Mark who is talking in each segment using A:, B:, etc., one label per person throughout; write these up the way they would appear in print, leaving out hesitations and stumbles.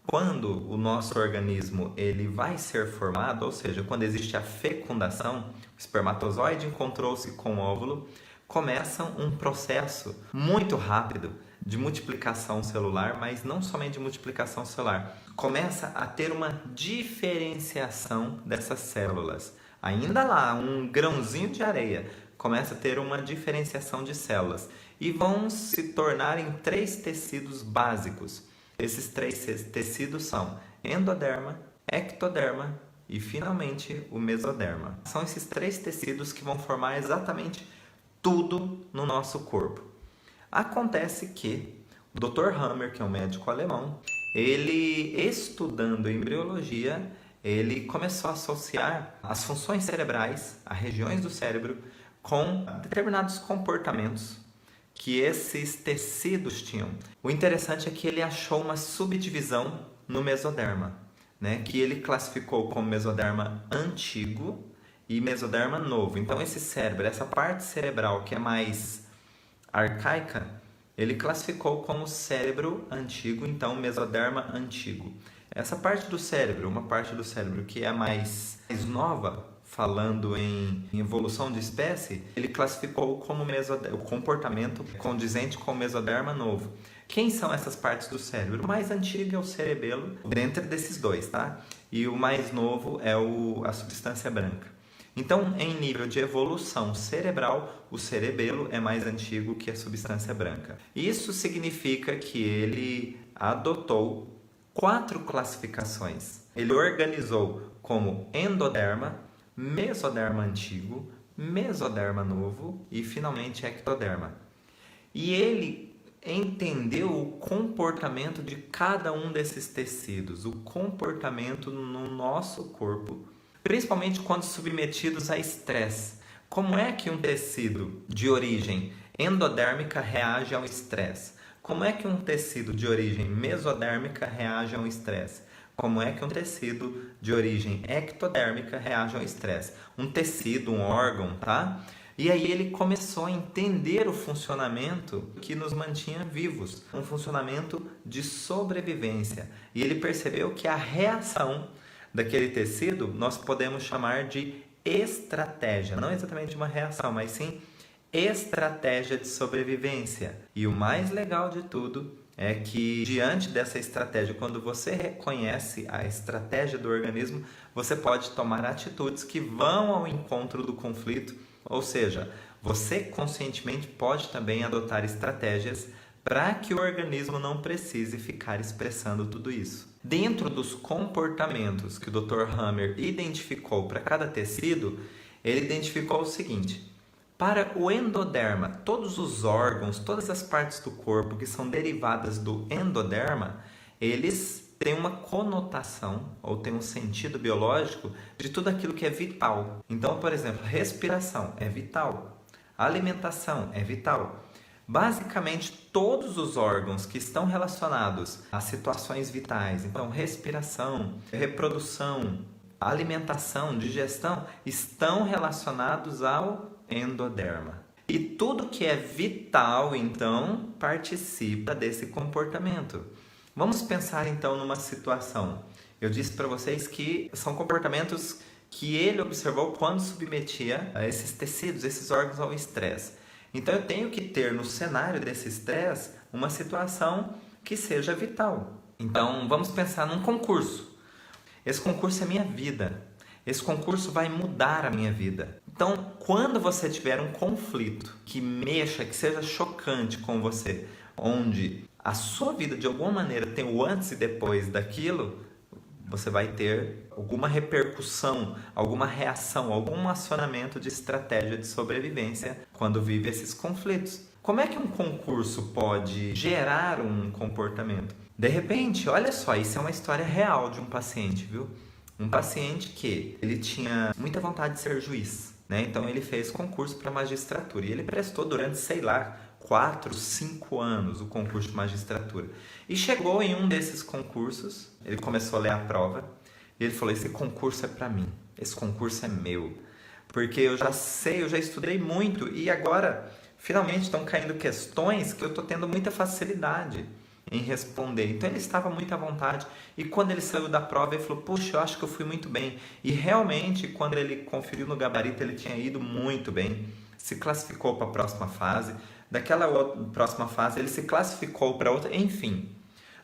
A: Quando o nosso organismo ele vai ser formado, ou seja, quando existe a fecundação, o espermatozoide encontrou-se com o óvulo, começa um processo muito rápido de multiplicação celular, mas não somente de multiplicação celular. Começa a ter uma diferenciação dessas células. Ainda lá, um grãozinho de areia, começa a ter uma diferenciação de células e vão se tornar em 3 tecidos básicos. Esses 3 tecidos são endoderma, ectoderma e, finalmente, o mesoderma. São esses 3 tecidos que vão formar exatamente tudo no nosso corpo. Acontece que o Dr. Hammer, que é um médico alemão, ele, estudando embriologia, ele começou a associar as funções cerebrais, as regiões do cérebro, com determinados comportamentos que esses tecidos tinham. O interessante é que ele achou uma subdivisão no mesoderma, né? Que ele classificou como mesoderma antigo e mesoderma novo. Então esse cérebro, essa parte cerebral que é mais arcaica, ele classificou como cérebro antigo, então mesoderma antigo. Essa parte do cérebro, uma parte do cérebro que é mais nova, falando em evolução de espécie, ele classificou como o comportamento condizente com o mesoderma novo. Quem são essas partes do cérebro? O mais antigo é o cerebelo, dentre desses dois, tá? E o mais novo é a substância branca. Então, em nível de evolução cerebral, o cerebelo é mais antigo que a substância branca. Isso significa que ele adotou 4 classificações. Ele organizou como endoderma, mesoderma antigo, mesoderma novo e, finalmente, ectoderma. E ele entendeu o comportamento de cada um desses tecidos, o comportamento no nosso corpo, principalmente quando submetidos a estresse. Como é que um tecido de origem endodérmica reage ao estresse? Como é que um tecido de origem mesodérmica reage ao estresse? Como é que um tecido de origem ectodérmica reage ao estresse? Um tecido, um órgão, tá? E aí ele começou a entender o funcionamento que nos mantinha vivos, um funcionamento de sobrevivência. E ele percebeu que a reação daquele tecido nós podemos chamar de estratégia, não exatamente uma reação, mas sim estratégia de sobrevivência. E o mais legal de tudo é que, diante dessa estratégia, quando você reconhece a estratégia do organismo, você pode tomar atitudes que vão ao encontro do conflito, ou seja, você conscientemente pode também adotar estratégias para que o organismo não precise ficar expressando tudo isso. Dentro dos comportamentos que o Dr. Hammer identificou para cada tecido, ele identificou o seguinte: para o endoderma, todos os órgãos, todas as partes do corpo que são derivadas do endoderma, eles têm uma conotação ou têm um sentido biológico de tudo aquilo que é vital. Então, por exemplo, respiração é vital, alimentação é vital. Basicamente, todos os órgãos que estão relacionados a situações vitais, então respiração, reprodução, alimentação, digestão, estão relacionados ao endoderma. E tudo que é vital, então, participa desse comportamento. Vamos pensar, então, numa situação. Eu disse para vocês que são comportamentos que ele observou quando submetia esses tecidos, esses órgãos ao estresse. Então, eu tenho que ter no cenário desse estresse uma situação que seja vital. Então, vamos pensar num concurso. Esse concurso é minha vida. Esse concurso vai mudar a minha vida. Então, quando você tiver um conflito que mexa, que seja chocante com você, onde a sua vida de alguma maneira tem o antes e depois daquilo, você vai ter alguma repercussão, alguma reação, algum acionamento de estratégia de sobrevivência quando vive esses conflitos. Como é que um concurso pode gerar um comportamento? De repente, olha só, isso é uma história real de um paciente, viu? Um paciente que ele tinha muita vontade de ser juiz, né? Então ele fez concurso para magistratura e ele prestou durante, 4, 5 anos o concurso de magistratura. E chegou em um desses concursos, ele começou a ler a prova e ele falou: esse concurso é para mim, esse concurso é meu, porque eu já sei, eu já estudei muito e agora finalmente estão caindo questões que eu estou tendo muita facilidade. em responder. Então ele estava muito à vontade e quando ele saiu da prova ele falou, puxa, eu acho que eu fui muito bem. E realmente, quando ele conferiu no gabarito, ele tinha ido muito bem, se classificou para a próxima fase. Daquela próxima fase ele se classificou para outra, enfim.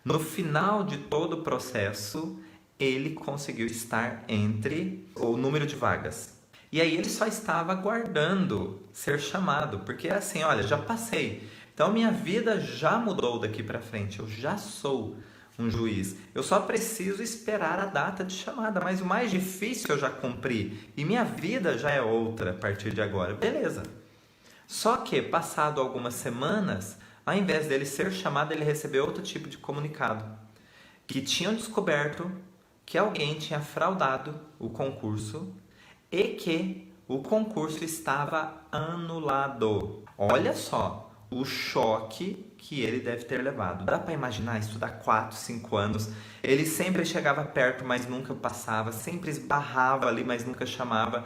A: No final de todo o processo, ele conseguiu estar entre o número de vagas. E aí ele só estava aguardando ser chamado, porque é assim, olha, já passei. Então minha vida já mudou daqui para frente, eu já sou um juiz. Eu só preciso esperar a data de chamada, mas o mais difícil eu já cumpri e minha vida já é outra a partir de agora. Beleza. Só que, passado algumas semanas, ao invés dele ser chamado, ele recebeu outro tipo de comunicado. Que tinham descoberto que alguém tinha fraudado o concurso e que o concurso estava anulado. Olha só o choque que ele deve ter levado. Dá para imaginar estudar 4, 5 anos. Ele sempre chegava perto, mas nunca passava. Sempre esbarrava ali, mas nunca chamava.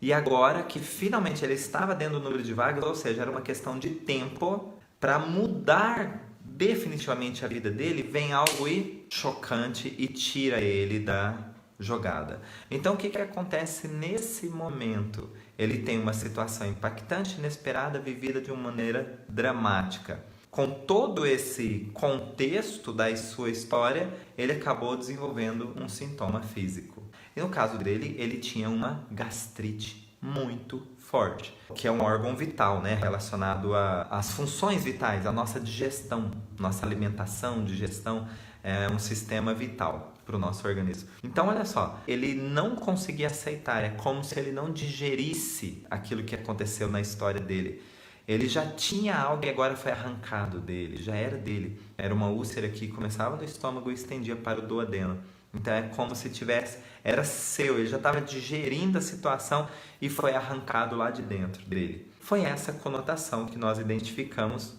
A: E agora que finalmente ele estava dentro do número de vagas, ou seja, era uma questão de tempo para mudar definitivamente a vida dele, vem algo chocante e tira ele da jogada. Então o que acontece nesse momento? Ele tem uma situação impactante, inesperada, vivida de uma maneira dramática. Com todo esse contexto da sua história, ele acabou desenvolvendo um sintoma físico. E no caso dele, ele tinha uma gastrite muito forte, que é um órgão vital, né, relacionado às funções vitais, à nossa digestão, nossa alimentação, digestão, é um sistema vital para o nosso organismo. Então, olha só, ele não conseguia aceitar, é como se ele não digerisse aquilo que aconteceu na história dele. Ele já tinha algo e agora foi arrancado dele, já era dele. Era uma úlcera que começava no estômago e estendia para o duodeno. Então é como se tivesse, era seu, ele já estava digerindo a situação e foi arrancado lá de dentro dele. Foi essa conotação que nós identificamos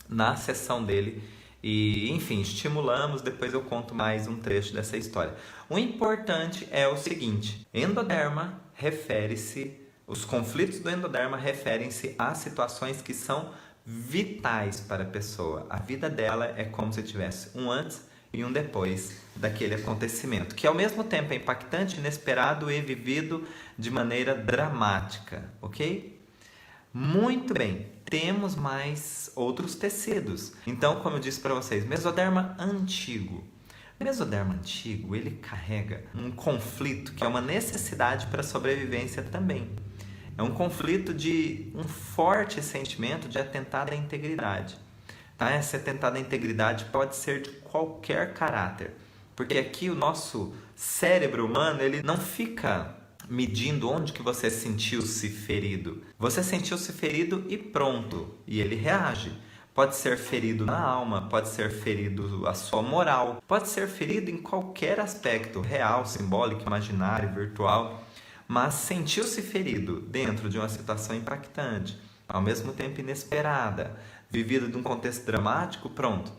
A: na sessão dele e, enfim, estimulamos, depois eu conto mais um trecho dessa história. O importante é o seguinte, endoderma refere-se, os conflitos do endoderma referem-se a situações que são vitais para a pessoa. A vida dela é como se tivesse um antes e um depois daquele acontecimento, que ao mesmo tempo é impactante, inesperado e vivido de maneira dramática, ok? Muito bem, temos mais outros tecidos. Então, como eu disse para vocês, mesoderma antigo. O mesoderma antigo, ele carrega um conflito que é uma necessidade para a sobrevivência também. É um conflito de um forte sentimento de atentado à integridade. Tá? Esse atentado à integridade pode ser de qualquer caráter, porque aqui o nosso cérebro humano ele não fica medindo onde que você sentiu-se ferido. Você sentiu-se ferido e pronto, e ele reage. Pode ser ferido na alma, pode ser ferido a sua moral, pode ser ferido em qualquer aspecto, real, simbólico, imaginário, virtual, mas sentiu-se ferido dentro de uma situação impactante, ao mesmo tempo inesperada, vivido de um contexto dramático, pronto.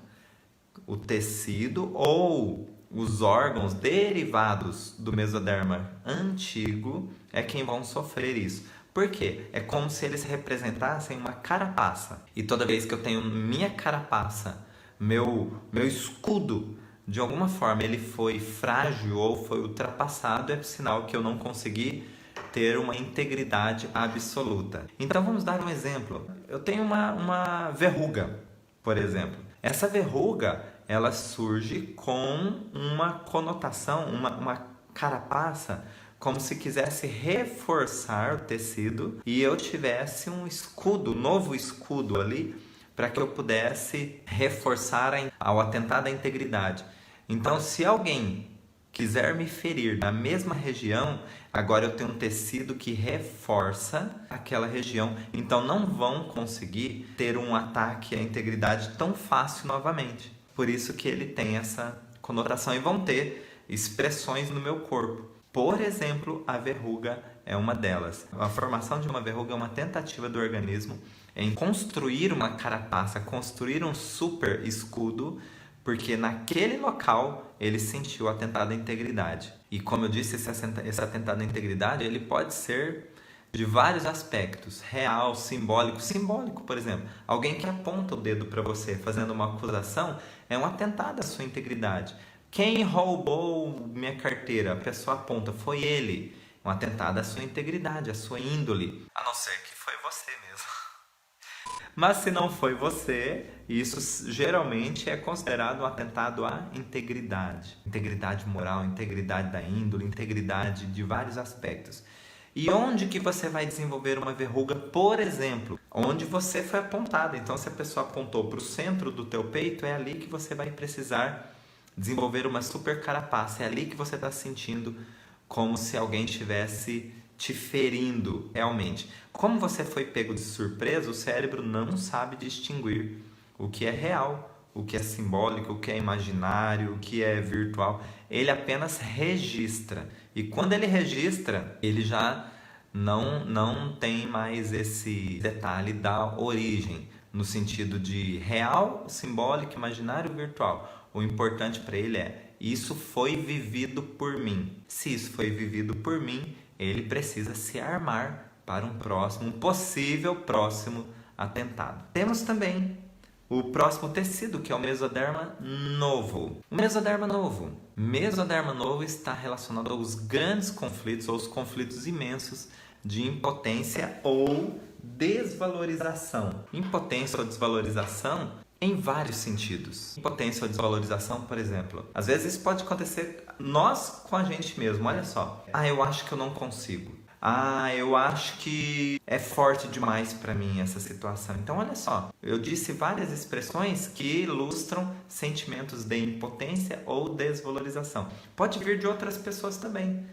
A: O tecido ou os órgãos derivados do mesoderma antigo é quem vão sofrer isso. Por quê? É como se eles representassem uma carapaça. E toda vez que eu tenho minha carapaça, meu escudo, de alguma forma ele foi frágil ou foi ultrapassado, é sinal que eu não consegui ter uma integridade absoluta. Então vamos dar um exemplo. Eu tenho uma verruga, por exemplo. Essa verruga, ela surge com uma conotação, uma carapaça, como se quisesse reforçar o tecido e eu tivesse um escudo, um novo escudo ali, para que eu pudesse reforçar ao atentado à integridade. Então, se alguém quiser me ferir na mesma região, agora eu tenho um tecido que reforça aquela região. Então não vão conseguir ter um ataque à integridade tão fácil novamente. Por isso que ele tem essa conotação e vão ter expressões no meu corpo. Por exemplo, a verruga é uma delas. A formação de uma verruga é uma tentativa do organismo em construir uma carapaça, construir um super escudo, porque naquele local ele sentiu o atentado à integridade. E como eu disse, esse atentado à integridade ele pode ser de vários aspectos, real, simbólico. Simbólico, por exemplo, alguém que aponta o dedo para você fazendo uma acusação é um atentado à sua integridade. Quem roubou minha carteira? A pessoa aponta, foi ele. Um atentado à sua integridade, à sua índole. A não ser que foi você mesmo. Mas se não foi você, isso geralmente é considerado um atentado à integridade. Integridade moral, integridade da índole, integridade de vários aspectos. E onde que você vai desenvolver uma verruga, por exemplo? Onde você foi apontado. Então, se a pessoa apontou para o centro do teu peito, é ali que você vai precisar desenvolver uma super carapaça. É ali que você está sentindo como se alguém estivesse te ferindo realmente. Como você foi pego de surpresa, o cérebro não sabe distinguir o que é real, o que é simbólico, o que é imaginário, o que é virtual. Ele apenas registra. E quando ele registra, ele já não tem mais esse detalhe da origem, no sentido de real, simbólico, imaginário, virtual. O importante para ele é: isso foi vivido por mim. Se isso foi vivido por mim, ele precisa se armar para um possível próximo atentado. Temos também o próximo tecido, que é o mesoderma novo. O mesoderma novo. Mesoderma novo está relacionado aos grandes conflitos, ou os conflitos imensos de impotência ou desvalorização. Impotência ou desvalorização em vários sentidos. Impotência ou desvalorização, por exemplo. Às vezes isso pode acontecer nós com a gente mesmo. Olha só. Eu acho que eu não consigo. Eu acho que é forte demais para mim essa situação. Então, olha só. Eu disse várias expressões que ilustram sentimentos de impotência ou desvalorização. Pode vir de outras pessoas também.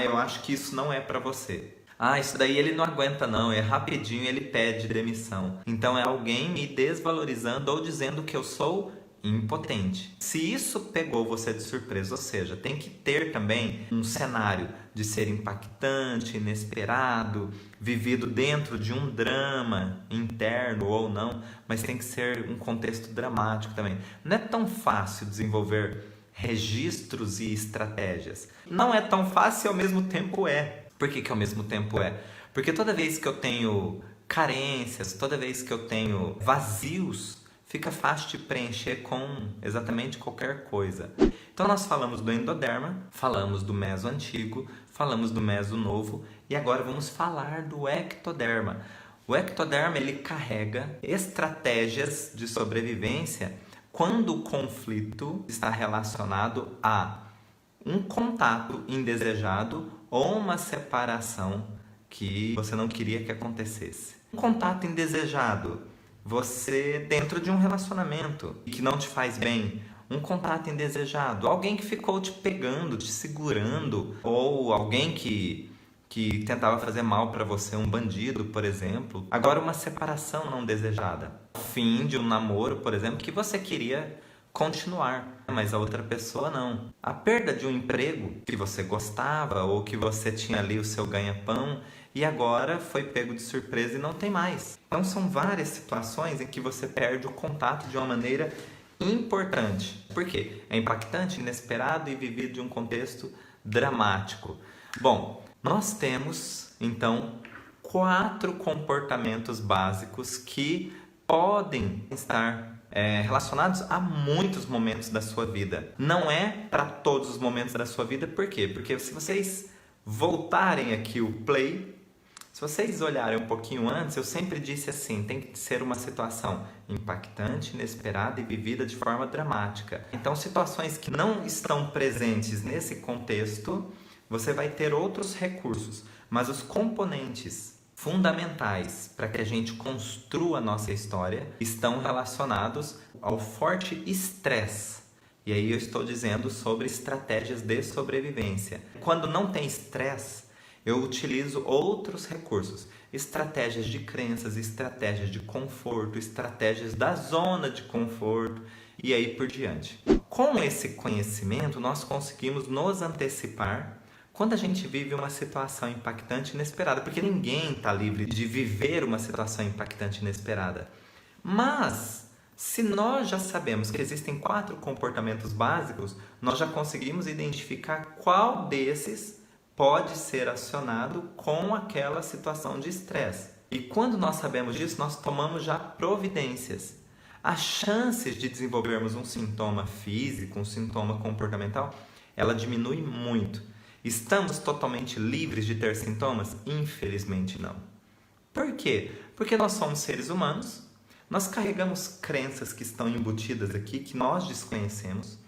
A: Eu acho que isso não é para você. Isso daí ele não aguenta não, é rapidinho, ele pede demissão. Então é alguém me desvalorizando ou dizendo que eu sou impotente. Se isso pegou você de surpresa, ou seja, tem que ter também um cenário de ser impactante, inesperado, vivido dentro de um drama interno ou não, mas tem que ser um contexto dramático também. Não é tão fácil desenvolver registros e estratégias. Não é tão fácil e ao mesmo tempo é. Por que ao mesmo tempo é? Porque toda vez que eu tenho carências, toda vez que eu tenho vazios, fica fácil de preencher com exatamente qualquer coisa. Então nós falamos do endoderma, falamos do meso antigo, falamos do meso novo e agora vamos falar do ectoderma. O ectoderma ele carrega estratégias de sobrevivência quando o conflito está relacionado a um contato indesejado ou uma separação que você não queria que acontecesse. Um contato indesejado, você dentro de um relacionamento que não te faz bem. Um contato indesejado, alguém que ficou te pegando, te segurando, ou alguém que tentava fazer mal para você, um bandido, por exemplo. Agora, uma separação não desejada. O fim de um namoro, por exemplo, que você queria continuar, mas a outra pessoa não. A perda de um emprego que você gostava ou que você tinha ali o seu ganha-pão e agora foi pego de surpresa e não tem mais. Então são várias situações em que você perde o contato de uma maneira importante. Por quê? É impactante, inesperado e vivido de um contexto dramático. Bom, nós temos então 4 comportamentos básicos que podem estar relacionados a muitos momentos da sua vida. Não é para todos os momentos da sua vida, por quê? Porque se vocês voltarem aqui o play, se vocês olharem um pouquinho antes, eu sempre disse assim, tem que ser uma situação impactante, inesperada e vivida de forma dramática. Então, situações que não estão presentes nesse contexto, você vai ter outros recursos, mas os componentes fundamentais para que a gente construa a nossa história estão relacionados ao forte estresse. E aí eu estou dizendo sobre estratégias de sobrevivência. Quando não tem estresse, eu utilizo outros recursos. Estratégias de crenças, estratégias de conforto, estratégias da zona de conforto e aí por diante. Com esse conhecimento, nós conseguimos nos antecipar quando a gente vive uma situação impactante e inesperada, porque ninguém está livre de viver uma situação impactante e inesperada. Mas, se nós já sabemos que existem 4 comportamentos básicos, nós já conseguimos identificar qual desses pode ser acionado com aquela situação de estresse. E quando nós sabemos disso, nós tomamos já providências. As chances de desenvolvermos um sintoma físico, um sintoma comportamental, ela diminui muito. Estamos totalmente livres de ter sintomas? Infelizmente não. Por quê? Porque nós somos seres humanos, nós carregamos crenças que estão embutidas aqui, que nós desconhecemos.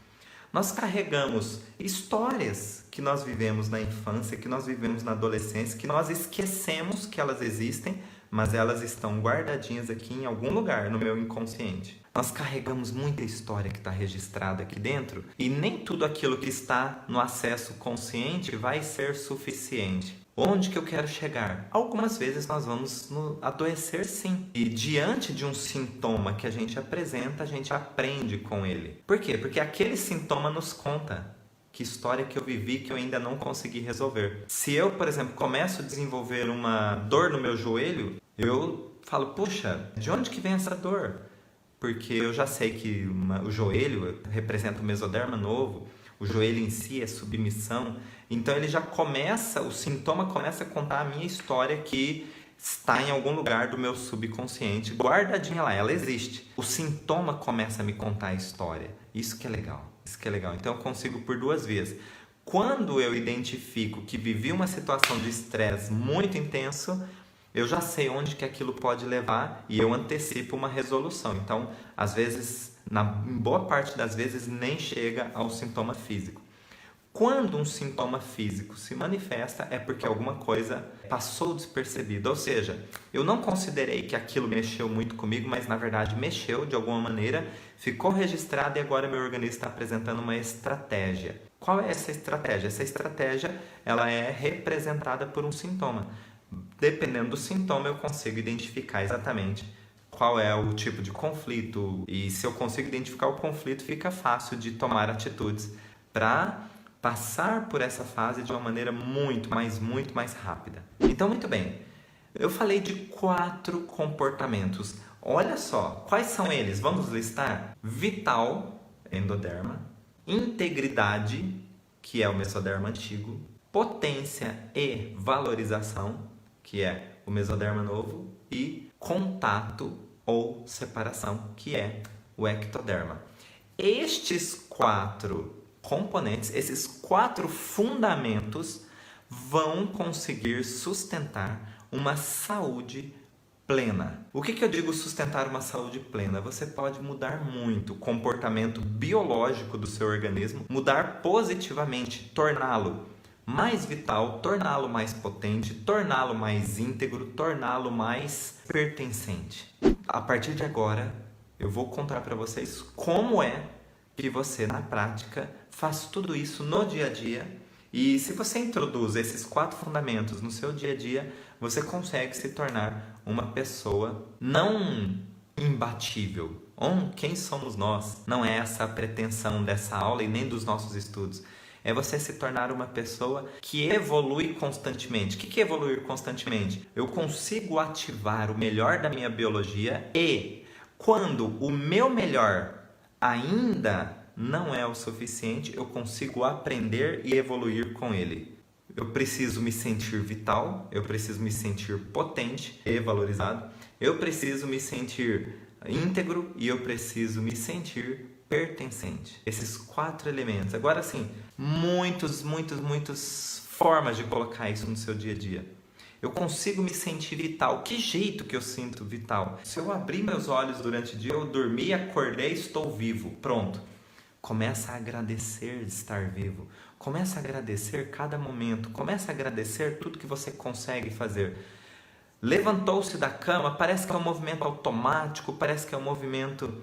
A: Nós carregamos histórias que nós vivemos na infância, que nós vivemos na adolescência, que nós esquecemos que elas existem, mas elas estão guardadinhas aqui em algum lugar no meu inconsciente. Nós carregamos muita história que está registrada aqui dentro e nem tudo aquilo que está no acesso consciente vai ser suficiente. Onde que eu quero chegar? Algumas vezes nós vamos adoecer sim. E diante de um sintoma que a gente apresenta, a gente aprende com ele. Por quê? Porque aquele sintoma nos conta que história que eu vivi que eu ainda não consegui resolver. Se eu, por exemplo, começo a desenvolver uma dor no meu joelho, eu falo, puxa, de onde que vem essa dor? Porque eu já sei que o joelho representa o mesoderma novo, o joelho em si é submissão, então ele já começa, o sintoma começa a contar a minha história que está em algum lugar do meu subconsciente, guardadinha lá, ela existe. O sintoma começa a me contar a história, isso que é legal, então eu consigo por duas vias. Quando eu identifico que vivi uma situação de estresse muito intenso, eu já sei onde que aquilo pode levar e eu antecipo uma resolução. Então, às vezes, em boa parte das vezes, nem chega ao sintoma físico. Quando um sintoma físico se manifesta, é porque alguma coisa passou despercebida. Ou seja, eu não considerei que aquilo mexeu muito comigo, mas na verdade mexeu de alguma maneira, ficou registrado e agora meu organismo está apresentando uma estratégia. Qual é essa estratégia? Essa estratégia ela é representada por um sintoma. Dependendo do sintoma, eu consigo identificar exatamente qual é o tipo de conflito. E se eu consigo identificar o conflito, fica fácil de tomar atitudes para passar por essa fase de uma maneira muito mais rápida. Então, muito bem. Eu falei de 4 comportamentos. Olha só, quais são eles? Vamos listar? Vital, endoderma. Integridade, que é o mesoderma antigo. Potência e valorização, que é o mesoderma novo, e contato ou separação, que é o ectoderma. Estes 4 componentes, esses 4 fundamentos vão conseguir sustentar uma saúde plena. O que eu digo sustentar uma saúde plena? Você pode mudar muito o comportamento biológico do seu organismo, mudar positivamente, torná-lo mais vital, torná-lo mais potente, torná-lo mais íntegro, torná-lo mais pertencente. A partir de agora, eu vou contar para vocês como é que você, na prática, faz tudo isso no dia a dia. E se você introduz esses 4 fundamentos no seu dia a dia, você consegue se tornar uma pessoa não imbatível. Quem somos nós? Não é essa a pretensão dessa aula e nem dos nossos estudos. É você se tornar uma pessoa que evolui constantemente. O que é evoluir constantemente? Eu consigo ativar o melhor da minha biologia e, quando o meu melhor ainda não é o suficiente, eu consigo aprender e evoluir com ele. Eu preciso me sentir vital, eu preciso me sentir potente e valorizado, eu preciso me sentir íntegro e eu preciso me sentir pertencente. Esses 4 elementos. Agora sim, muitas formas de colocar isso no seu dia a dia. Eu consigo me sentir vital. Que jeito que eu sinto vital? Se eu abrir meus olhos durante o dia, eu dormi, acordei, estou vivo. Pronto. Começa a agradecer de estar vivo. Começa a agradecer cada momento. Começa a agradecer tudo que você consegue fazer. Levantou-se da cama, parece que é um movimento automático, parece que é um movimento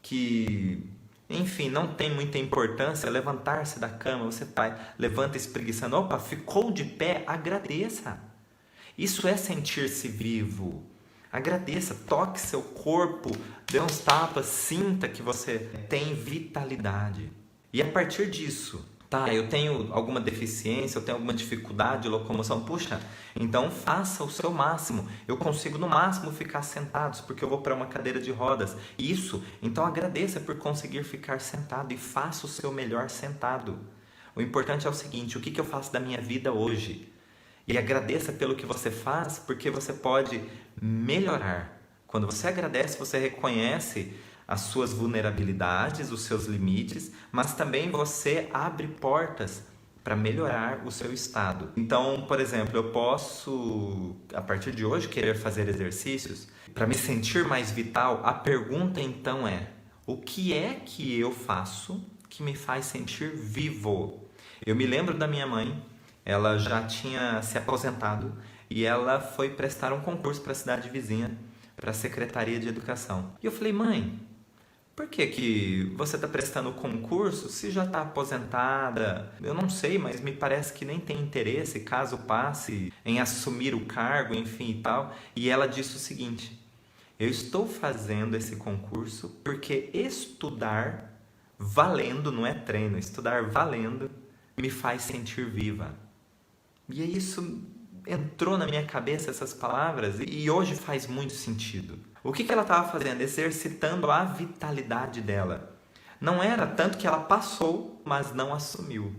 A: que, enfim, não tem muita importância. Levantar-se da cama, você levanta espreguiçando. Opa, ficou de pé, agradeça. Isso é sentir-se vivo. Agradeça, toque seu corpo, dê uns tapas, sinta que você tem vitalidade. E a partir disso, eu tenho alguma deficiência, eu tenho alguma dificuldade de locomoção, puxa, então faça o seu máximo. Eu consigo no máximo ficar sentado, porque eu vou para uma cadeira de rodas. Isso, então agradeça por conseguir ficar sentado e faça o seu melhor sentado. O importante é o seguinte: o que eu faço da minha vida hoje? E agradeça pelo que você faz, porque você pode melhorar. Quando você agradece, você reconhece as suas vulnerabilidades, os seus limites, mas também você abre portas para melhorar o seu estado. Então, por exemplo, eu posso, a partir de hoje, querer fazer exercícios para me sentir mais vital. A pergunta então é: o que é que eu faço que me faz sentir vivo? Eu me lembro da minha mãe, ela já tinha se aposentado e ela foi prestar um concurso para a cidade vizinha, para a Secretaria de Educação. E eu falei: mãe, por que você está prestando concurso se já está aposentada? Eu não sei, mas me parece que nem tem interesse, caso passe, em assumir o cargo, enfim e tal. E ela disse o seguinte: eu estou fazendo esse concurso porque estudar valendo, não é treino, estudar valendo me faz sentir viva. E isso entrou na minha cabeça, essas palavras, e hoje faz muito sentido. O que ela estava fazendo? Exercitando a vitalidade dela. Não era tanto que ela passou, mas não assumiu.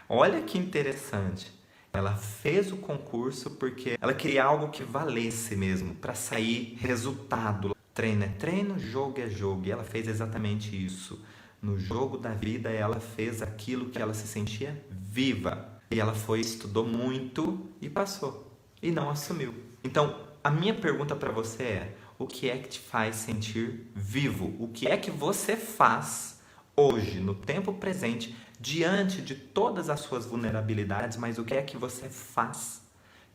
A: Olha que interessante. Ela fez o concurso porque ela queria algo que valesse mesmo, para sair resultado. Treino é treino, jogo é jogo. E ela fez exatamente isso. No jogo da vida, ela fez aquilo que ela se sentia viva. E ela foi, estudou muito e passou. E não assumiu. Então, a minha pergunta para você é: o que é que te faz sentir vivo? O que é que você faz hoje, no tempo presente, diante de todas as suas vulnerabilidades, mas o que é que você faz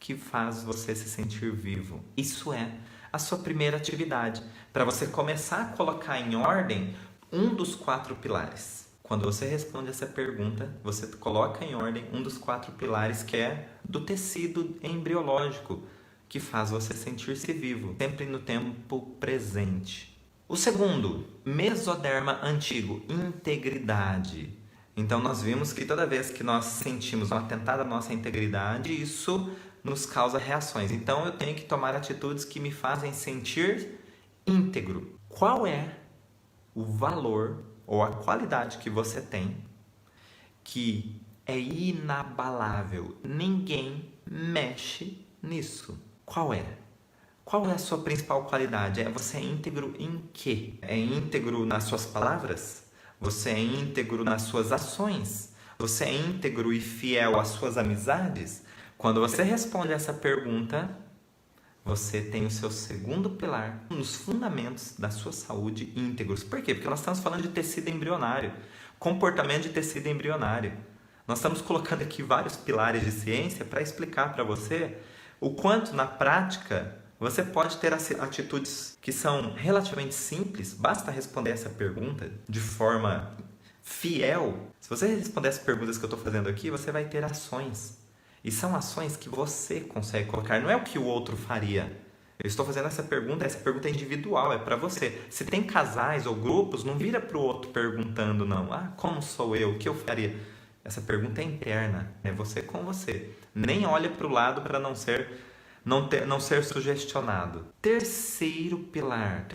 A: que faz você se sentir vivo? Isso é a sua primeira atividade, para você começar a colocar em ordem um dos 4 pilares. Quando você responde essa pergunta, você coloca em ordem um dos 4 pilares, que é do tecido embriológico, que faz você sentir-se vivo, sempre no tempo presente. O segundo, mesoderma antigo, integridade. Então nós vimos que toda vez que nós sentimos um atentado à nossa integridade, isso nos causa reações. Então eu tenho que tomar atitudes que me fazem sentir íntegro. Qual é o valor ou a qualidade que você tem que é inabalável? Ninguém mexe nisso. Qual é? Qual é a sua principal qualidade? Você é íntegro em quê? É íntegro nas suas palavras? Você é íntegro nas suas ações? Você é íntegro e fiel às suas amizades? Quando você responde essa pergunta, você tem o seu segundo pilar nos fundamentos da sua saúde íntegros. Por quê? Porque nós estamos falando de tecido embrionário, comportamento de tecido embrionário. Nós estamos colocando aqui vários pilares de ciência para explicar para você o quanto na prática você pode ter atitudes que são relativamente simples. Basta responder essa pergunta de forma fiel. Se você responder as perguntas que eu estou fazendo aqui, você vai ter ações. E são ações que você consegue colocar, não é o que o outro faria. Eu estou fazendo essa pergunta é individual, é para você. Se tem casais ou grupos, não vira para o outro perguntando, não. Ah, como sou eu? O que eu faria? Essa pergunta é interna, é você com você. Nem olha para o lado para não ser sugestionado. Terceiro pilar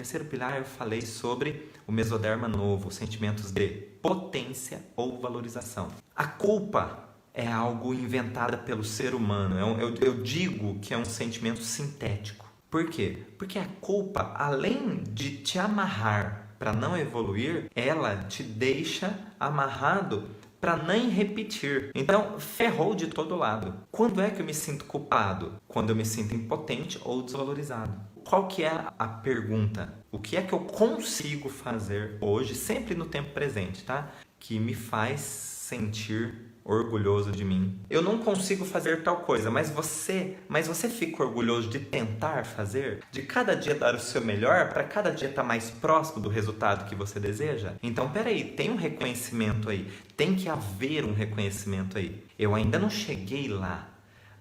A: eu falei sobre o mesoderma novo, sentimentos de potência ou valorização. A culpa é algo inventado pelo ser humano. Eu digo que é um sentimento sintético. Por quê? Porque a culpa, além de te amarrar para não evoluir, ela te deixa amarrado para nem repetir. Então, ferrou de todo lado. Quando é que eu me sinto culpado? Quando eu me sinto impotente ou desvalorizado. Qual que é a pergunta? O que é que eu consigo fazer hoje, sempre no tempo presente, tá? Que me faz sentir orgulhoso de mim. Eu não consigo fazer tal coisa, mas você fica orgulhoso de tentar fazer? De cada dia dar o seu melhor para cada dia estar mais próximo do resultado que você deseja? Então, peraí, tem um reconhecimento aí. Tem que haver um reconhecimento aí. Eu ainda não cheguei lá,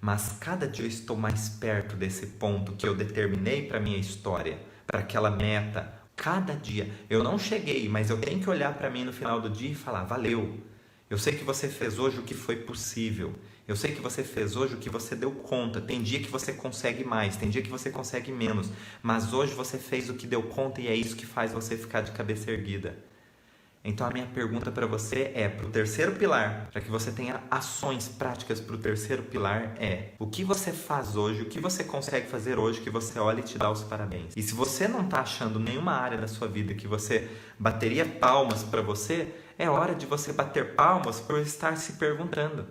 A: mas cada dia eu estou mais perto desse ponto que eu determinei para minha história, para aquela meta. Cada dia. Eu não cheguei, mas eu tenho que olhar para mim no final do dia e falar: valeu. Eu sei que você fez hoje o que foi possível. Eu sei que você fez hoje o que você deu conta. Tem dia que você consegue mais, tem dia que você consegue menos. Mas hoje você fez o que deu conta e é isso que faz você ficar de cabeça erguida. Então a minha pergunta para você é, para o terceiro pilar, para que você tenha ações práticas para o terceiro pilar o que você faz hoje, o que você consegue fazer hoje que você olha e te dá os parabéns. E se você não está achando nenhuma área da sua vida que você bateria palmas para você, é hora de você bater palmas por estar se perguntando.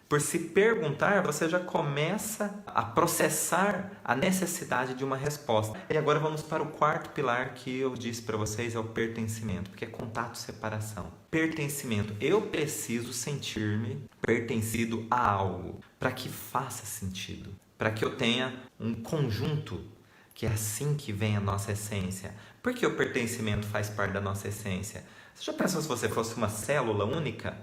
A: Por se perguntar, você já começa a processar a necessidade de uma resposta. E agora vamos para o quarto pilar que eu disse para vocês, é o pertencimento, porque é contato-separação. Pertencimento. Eu preciso sentir-me pertencido a algo para que faça sentido, para que eu tenha um conjunto, que é assim que vem a nossa essência. Por que o pertencimento faz parte da nossa essência? Você já pensou se você fosse uma célula única?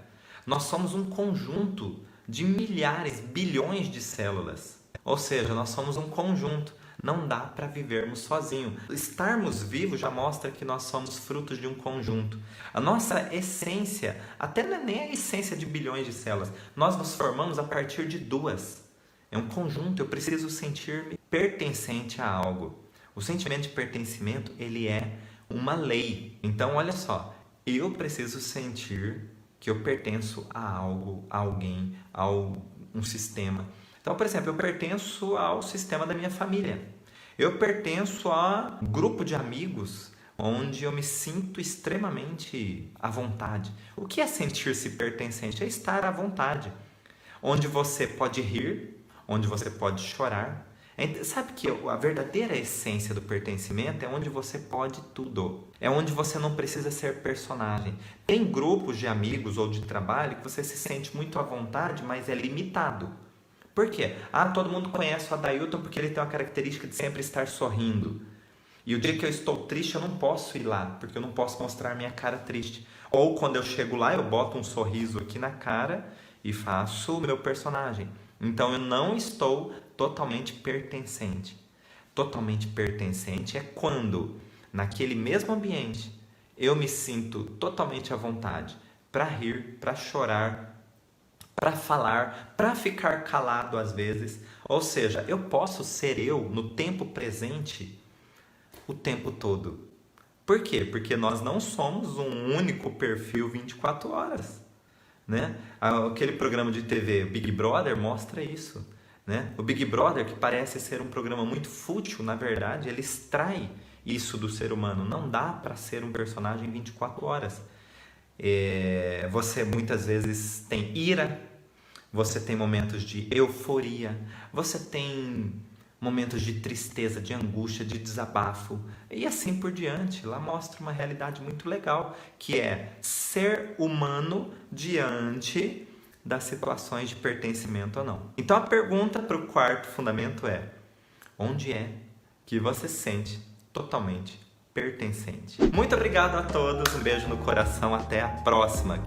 A: Nós somos um conjunto de milhares, bilhões de células. Ou seja, nós somos um conjunto. Não dá para vivermos sozinhos. Estarmos vivos já mostra que nós somos frutos de um conjunto. A nossa essência, até não é nem a essência de bilhões de células. Nós nos formamos a partir de duas. É um conjunto. Eu preciso sentir-me pertencente a algo. O sentimento de pertencimento, ele é uma lei. Então, olha só. Eu preciso sentir que eu pertenço a algo, a alguém, a um sistema. Então, por exemplo, eu pertenço ao sistema da minha família. Eu pertenço a um grupo de amigos onde eu me sinto extremamente à vontade. O que é sentir-se pertencente? É estar à vontade. Onde você pode rir, onde você pode chorar. Sabe que a verdadeira essência do pertencimento é onde você pode tudo. É onde você não precisa ser personagem. Tem grupos de amigos ou de trabalho que você se sente muito à vontade, mas é limitado. Por quê? Todo mundo conhece o Adailton porque ele tem uma característica de sempre estar sorrindo. E o dia que eu estou triste, eu não posso ir lá, porque eu não posso mostrar minha cara triste. Ou quando eu chego lá, eu boto um sorriso aqui na cara e faço o meu personagem. Então eu não estou totalmente pertencente. Totalmente pertencente é quando, naquele mesmo ambiente, eu me sinto totalmente à vontade para rir, para chorar, para falar, para ficar calado às vezes. Ou seja, eu posso ser eu no tempo presente o tempo todo. Por quê? Porque nós não somos um único perfil 24 horas. Né? Aquele programa de TV Big Brother mostra isso, né? O Big Brother, que parece ser um programa muito fútil, na verdade, ele extrai isso do ser humano. Não dá para ser um personagem 24 horas. Você muitas vezes tem ira, você tem momentos de euforia, você tem momentos de tristeza, de angústia, de desabafo e assim por diante. Lá mostra uma realidade muito legal, que é ser humano diante das situações de pertencimento ou não. Então a pergunta para o quarto fundamento é: onde é que você se sente totalmente pertencente? Muito obrigado a todos, um beijo no coração, até a próxima!